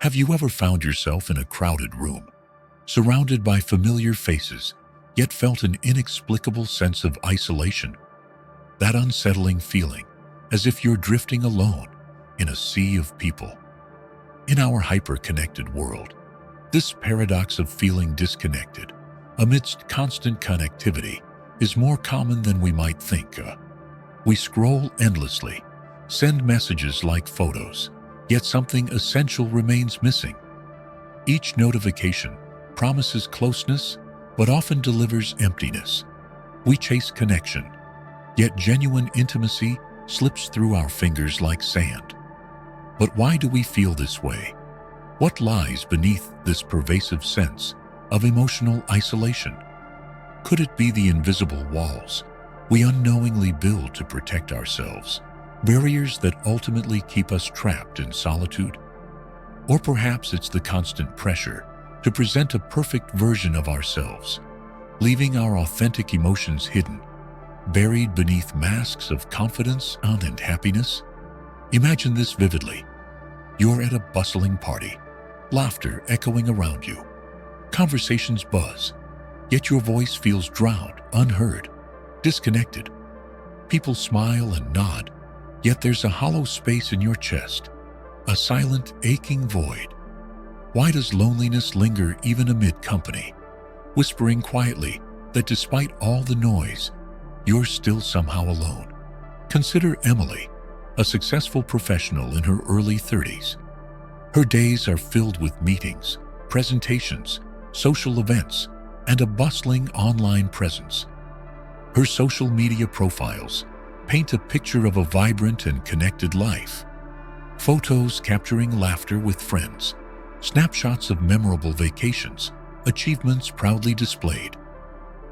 Have you ever found yourself in a crowded room, surrounded by familiar faces, yet felt an inexplicable sense of isolation? That unsettling feeling, as if you're drifting alone in a sea of people. In our hyper-connected world, this paradox of feeling disconnected amidst constant connectivity is more common than we might think. We scroll endlessly, send messages like photos, yet something essential remains missing. Each notification promises closeness, but often delivers emptiness. We chase connection, yet genuine intimacy slips through our fingers like sand. But why do we feel this way? What lies beneath this pervasive sense of emotional isolation? Could it be the invisible walls we unknowingly build to protect ourselves, barriers that ultimately keep us trapped in solitude? Or perhaps it's the constant pressure to present a perfect version of ourselves, leaving our authentic emotions hidden, buried beneath masks of confidence and happiness? Imagine this vividly. You're at a bustling party, laughter echoing around you. Conversations buzz, yet your voice feels drowned, unheard, disconnected. People smile and nod, yet there's a hollow space in your chest, a silent, aching void. Why does loneliness linger even amid company, whispering quietly that despite all the noise, you're still somehow alone? Consider Emily, a successful professional in her early 30s. Her days are filled with meetings, presentations, social events, and a bustling online presence. Her social media profiles paint a picture of a vibrant and connected life. Photos capturing laughter with friends, snapshots of memorable vacations, achievements proudly displayed.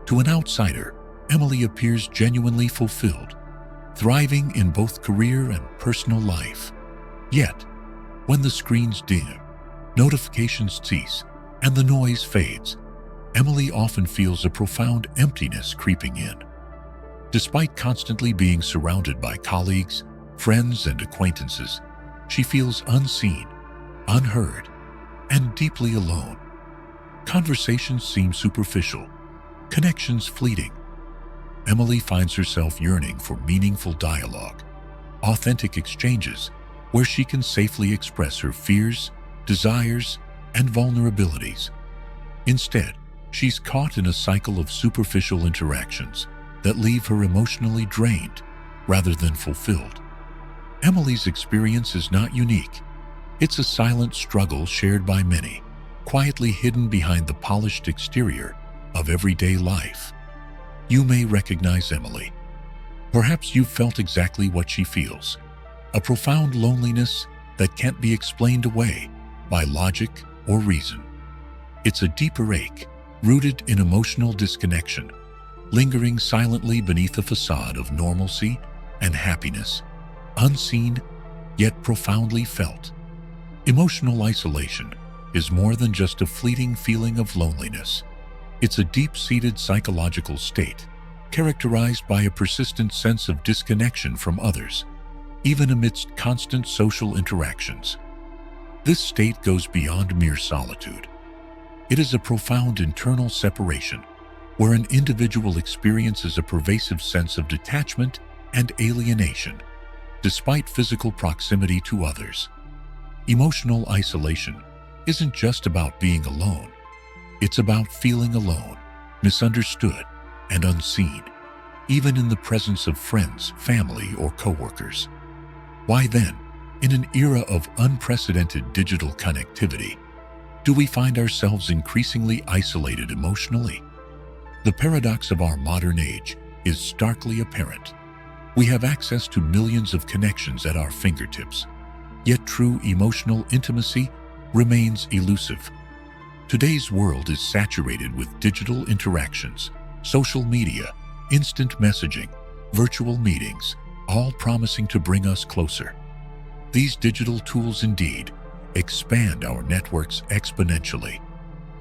To an outsider, Emily appears genuinely fulfilled, thriving in both career and personal life. Yet, when the screens dim, notifications cease, and the noise fades, Emily often feels a profound emptiness creeping in. Despite constantly being surrounded by colleagues, friends, and acquaintances, she feels unseen, unheard, and deeply alone. Conversations seem superficial, connections fleeting. Emily finds herself yearning for meaningful dialogue, authentic exchanges where she can safely express her fears, desires, and vulnerabilities. Instead, she's caught in a cycle of superficial interactions that leave her emotionally drained rather than fulfilled. Emily's experience is not unique. It's a silent struggle shared by many, quietly hidden behind the polished exterior of everyday life. You may recognize Emily. Perhaps you've felt exactly what she feels, a profound loneliness that can't be explained away by logic or reason. It's a deeper ache, rooted in emotional disconnection, lingering silently beneath a facade of normalcy and happiness, unseen yet profoundly felt. Emotional isolation is more than just a fleeting feeling of loneliness. It's a deep-seated psychological state, characterized by a persistent sense of disconnection from others, even amidst constant social interactions. This state goes beyond mere solitude. It is a profound internal separation, where an individual experiences a pervasive sense of detachment and alienation, despite physical proximity to others. Emotional isolation isn't just about being alone. It's about feeling alone, misunderstood, and unseen, even in the presence of friends, family, or coworkers. Why then, in an era of unprecedented digital connectivity, do we find ourselves increasingly isolated emotionally? The paradox of our modern age is starkly apparent. We have access to millions of connections at our fingertips, yet true emotional intimacy remains elusive. Today's world is saturated with digital interactions, social media, instant messaging, virtual meetings, all promising to bring us closer. These digital tools indeed expand our networks exponentially,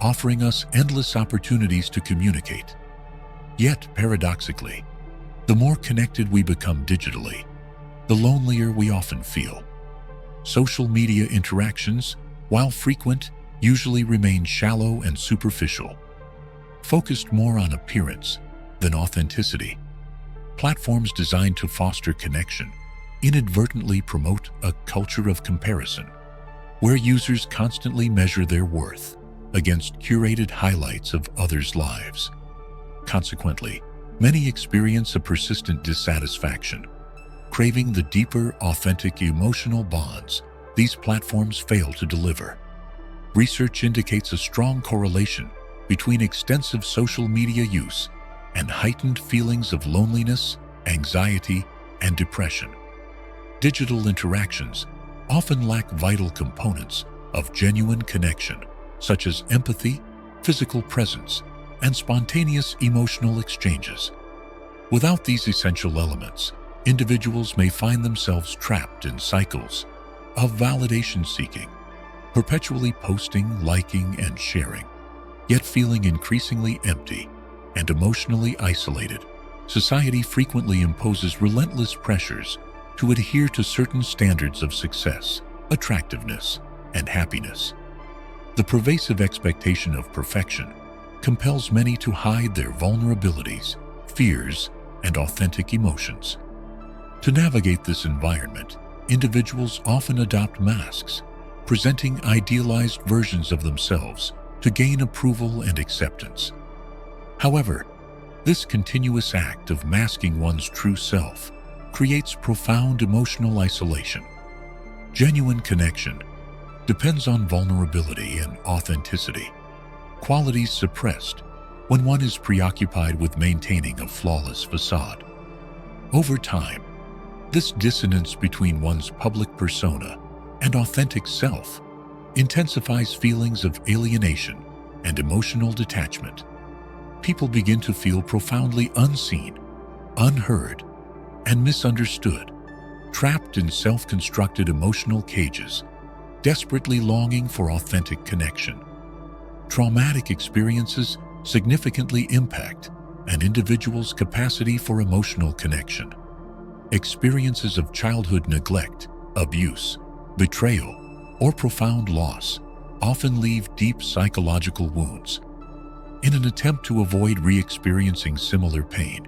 offering us endless opportunities to communicate. Yet, paradoxically, the more connected we become digitally, the lonelier we often feel. Social media interactions, while frequent, usually remain shallow and superficial, focused more on appearance than authenticity. Platforms designed to foster connection inadvertently promote a culture of comparison, where users constantly measure their worth against curated highlights of others' lives. Consequently, many experience a persistent dissatisfaction, craving the deeper, authentic emotional bonds these platforms fail to deliver. Research indicates a strong correlation between extensive social media use and heightened feelings of loneliness, anxiety, and depression. Digital interactions often lack vital components of genuine connection, such as empathy, physical presence, and spontaneous emotional exchanges. Without these essential elements, individuals may find themselves trapped in cycles of validation seeking, perpetually posting, liking, and sharing, yet feeling increasingly empty and emotionally isolated. Society frequently imposes relentless pressures to adhere to certain standards of success, attractiveness, and happiness. The pervasive expectation of perfection compels many to hide their vulnerabilities, fears, and authentic emotions. To navigate this environment, individuals often adopt masks, presenting idealized versions of themselves to gain approval and acceptance. However, this continuous act of masking one's true self creates profound emotional isolation. Genuine connection depends on vulnerability and authenticity, qualities suppressed when one is preoccupied with maintaining a flawless facade. Over time, this dissonance between one's public persona and authentic self intensifies feelings of alienation and emotional detachment. People begin to feel profoundly unseen, unheard, and misunderstood, trapped in self-constructed emotional cages, desperately longing for authentic connection. Traumatic experiences significantly impact an individual's capacity for emotional connection. Experiences of childhood neglect, abuse, betrayal, or profound loss often leave deep psychological wounds. In an attempt to avoid re-experiencing similar pain,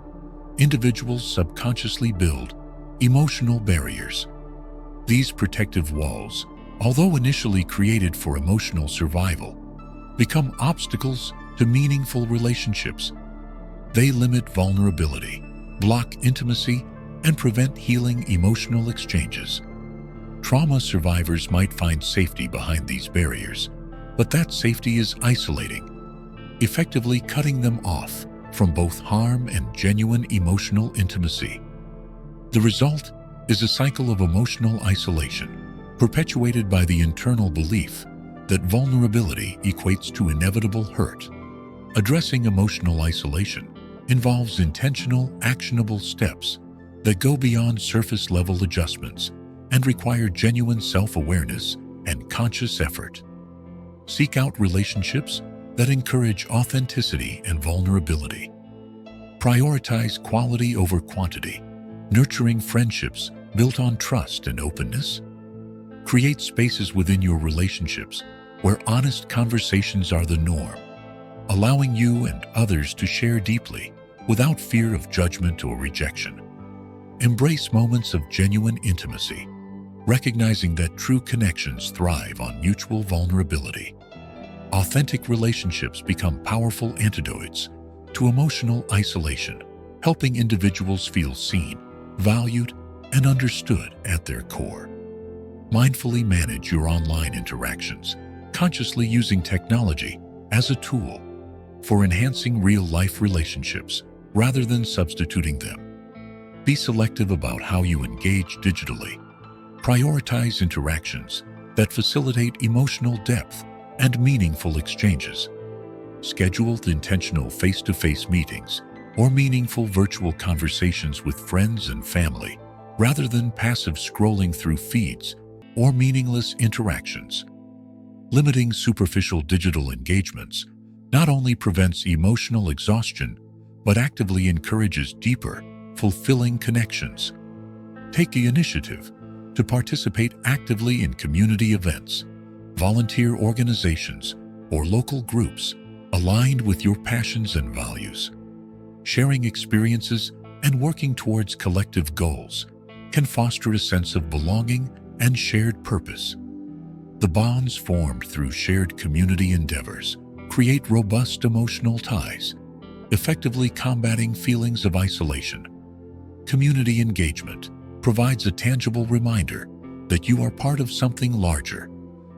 individuals subconsciously build emotional barriers. These protective walls, although initially created for emotional survival, become obstacles to meaningful relationships. They limit vulnerability, block intimacy, and prevent healing emotional exchanges. Trauma survivors might find safety behind these barriers, but that safety is isolating, effectively cutting them off from both harm and genuine emotional intimacy. The result is a cycle of emotional isolation, perpetuated by the internal belief that vulnerability equates to inevitable hurt. Addressing emotional isolation involves intentional, actionable steps that go beyond surface-level adjustments and require genuine self-awareness and conscious effort. Seek out relationships that encourage authenticity and vulnerability. Prioritize quality over quantity, nurturing friendships built on trust and openness. Create spaces within your relationships where honest conversations are the norm, allowing you and others to share deeply without fear of judgment or rejection. Embrace moments of genuine intimacy, recognizing that true connections thrive on mutual vulnerability. Authentic relationships become powerful antidotes to emotional isolation, helping individuals feel seen, valued, and understood at their core. Mindfully manage your online interactions, consciously using technology as a tool for enhancing real-life relationships rather than substituting them. Be selective about how you engage digitally. Prioritize interactions that facilitate emotional depth and meaningful exchanges. Schedule intentional face-to-face meetings or meaningful virtual conversations with friends and family, rather than passive scrolling through feeds or meaningless interactions. Limiting superficial digital engagements not only prevents emotional exhaustion, but actively encourages deeper, fulfilling connections. Take the initiative to participate actively in community events, volunteer organizations, or local groups aligned with your passions and values. Sharing experiences and working towards collective goals can foster a sense of belonging and shared purpose. The bonds formed through shared community endeavors create robust emotional ties, effectively combating feelings of isolation. Community engagement provides a tangible reminder that you are part of something larger,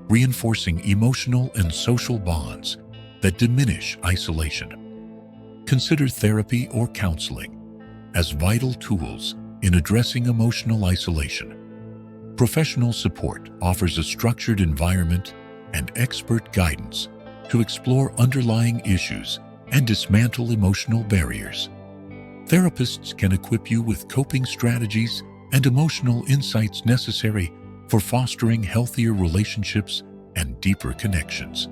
reinforcing emotional and social bonds that diminish isolation. Consider therapy or counseling as vital tools in addressing emotional isolation. Professional support offers a structured environment and expert guidance to explore underlying issues and dismantle emotional barriers. Therapists can equip you with coping strategies and emotional insights necessary for fostering healthier relationships and deeper connections.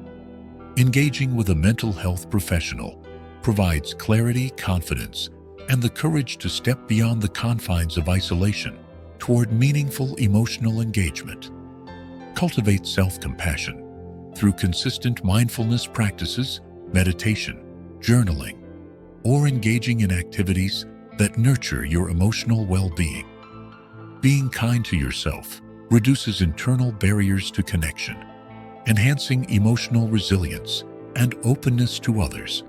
Engaging with a mental health professional provides clarity, confidence, and the courage to step beyond the confines of isolation toward meaningful emotional engagement. Cultivate self-compassion through consistent mindfulness practices, meditation, journaling, or engaging in activities that nurture your emotional well-being. Being kind to yourself reduces internal barriers to connection, enhancing emotional resilience and openness to others.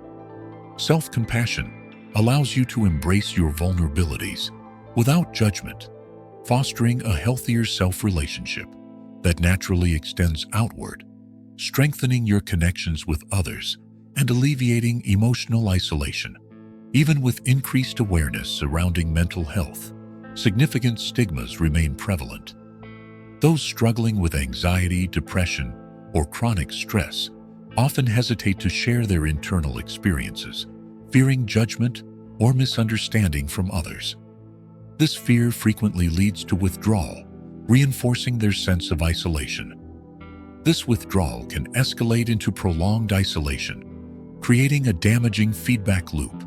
Self-compassion allows you to embrace your vulnerabilities without judgment, fostering a healthier self-relationship that naturally extends outward, strengthening your connections with others and alleviating emotional isolation. Even with increased awareness surrounding mental health, significant stigmas remain prevalent. Those struggling with anxiety, depression, or chronic stress often hesitate to share their internal experiences, fearing judgment or misunderstanding from others. This fear frequently leads to withdrawal, reinforcing their sense of isolation. This withdrawal can escalate into prolonged isolation, creating a damaging feedback loop.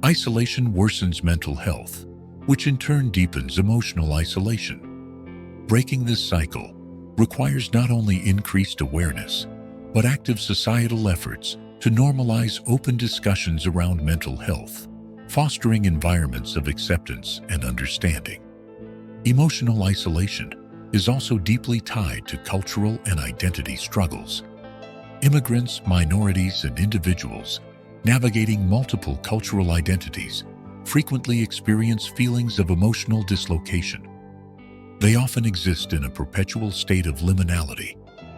Isolation worsens mental health, which in turn deepens emotional isolation. Breaking this cycle requires not only increased awareness, but active societal efforts to normalize open discussions around mental health, fostering environments of acceptance and understanding. Emotional isolation is also deeply tied to cultural and identity struggles. Immigrants, minorities, and individuals navigating multiple cultural identities frequently experience feelings of emotional dislocation. They often exist in a perpetual state of liminality,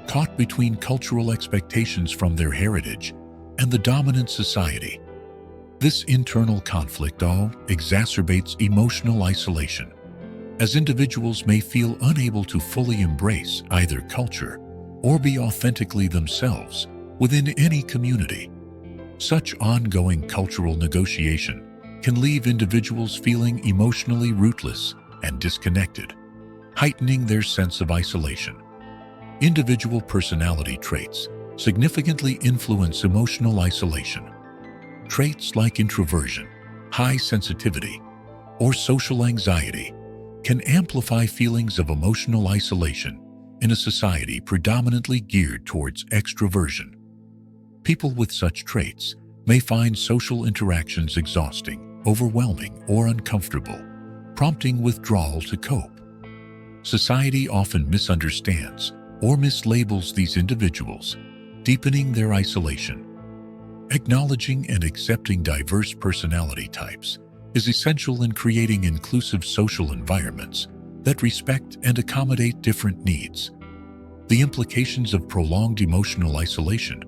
caught between cultural expectations from their heritage and the dominant society. This internal conflict exacerbates emotional isolation, as individuals may feel unable to fully embrace either culture or be authentically themselves within any community. Such ongoing cultural negotiation can leave individuals feeling emotionally rootless and disconnected, heightening their sense of isolation. Individual personality traits significantly influence emotional isolation. Traits like introversion, high sensitivity, or social anxiety can amplify feelings of emotional isolation in a society predominantly geared towards extroversion. People with such traits may find social interactions exhausting, overwhelming, or uncomfortable, prompting withdrawal to cope. Society often misunderstands or mislabels these individuals, deepening their isolation. Acknowledging and accepting diverse personality types is essential in creating inclusive social environments that respect and accommodate different needs. The implications of prolonged emotional isolation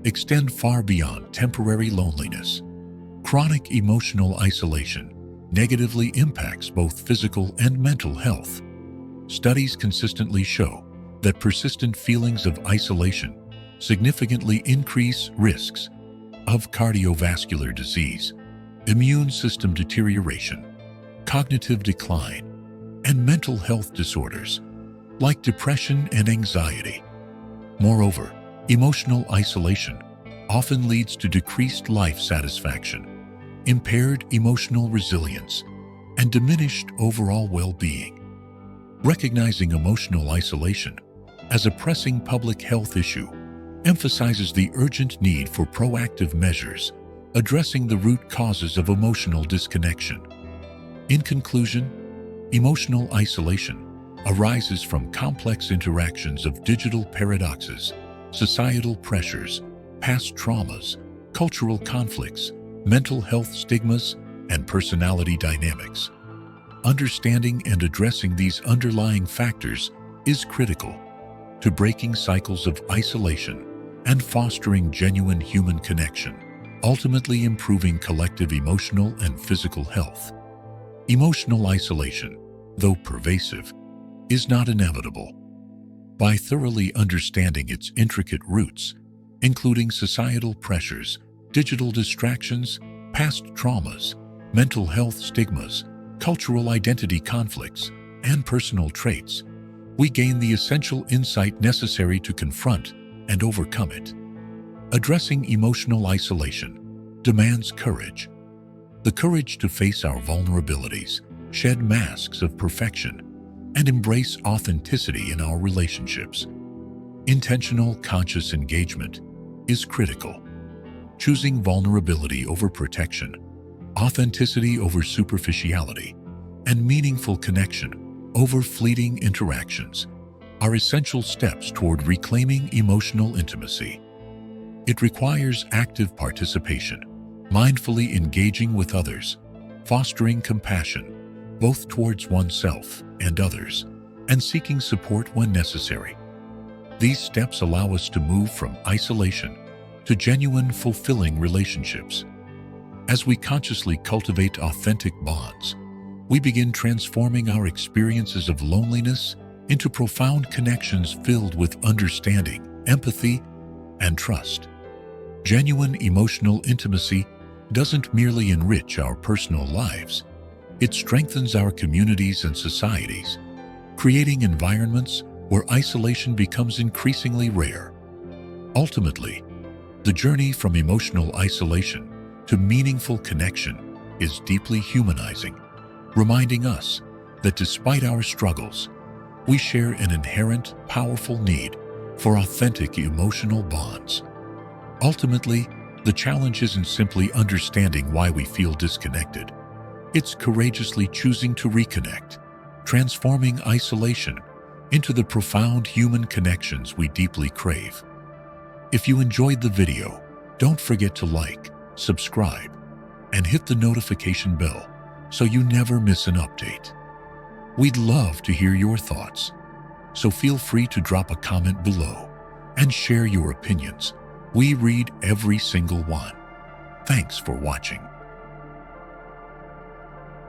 extend far beyond temporary loneliness. Chronic emotional isolation negatively impacts both physical and mental health. Studies consistently show that persistent feelings of isolation significantly increase risks of cardiovascular disease, immune system deterioration, cognitive decline, and mental health disorders like depression and anxiety. Moreover, emotional isolation often leads to decreased life satisfaction, impaired emotional resilience, and diminished overall well-being. Recognizing emotional isolation as a pressing public health issue, emphasizes the urgent need for proactive measures addressing the root causes of emotional disconnection. In conclusion, emotional isolation arises from complex interactions of digital paradoxes, societal pressures, past traumas, cultural conflicts, mental health stigmas, and personality dynamics. Understanding and addressing these underlying factors is critical to breaking cycles of isolation and fostering genuine human connection, ultimately improving collective emotional and physical health. Emotional isolation, though pervasive, is not inevitable. By thoroughly understanding its intricate roots, including societal pressures, digital distractions, past traumas, mental health stigmas, cultural identity conflicts, and personal traits, we gain the essential insight necessary to confront and overcome it. Addressing emotional isolation demands courage. The courage to face our vulnerabilities, shed masks of perfection, and embrace authenticity in our relationships. Intentional, conscious engagement is critical. Choosing vulnerability over protection, authenticity over superficiality, and meaningful connection over fleeting interactions are essential steps toward reclaiming emotional intimacy. It requires active participation, mindfully engaging with others, fostering compassion, both towards oneself and others, and seeking support when necessary. These steps allow us to move from isolation to genuine, fulfilling relationships. As we consciously cultivate authentic bonds, we begin transforming our experiences of loneliness into profound connections filled with understanding, empathy, and trust. Genuine emotional intimacy doesn't merely enrich our personal lives, it strengthens our communities and societies, creating environments where isolation becomes increasingly rare. Ultimately, the journey from emotional isolation to meaningful connection is deeply humanizing, reminding us that despite our struggles, we share an inherent, powerful need for authentic emotional bonds. Ultimately, the challenge isn't simply understanding why we feel disconnected. It's courageously choosing to reconnect, transforming isolation into the profound human connections we deeply crave. If you enjoyed the video, don't forget to like, subscribe, and hit the notification bell so you never miss an update. We'd love to hear your thoughts, so feel free to drop a comment below and share your opinions. We read every single one. Thanks for watching.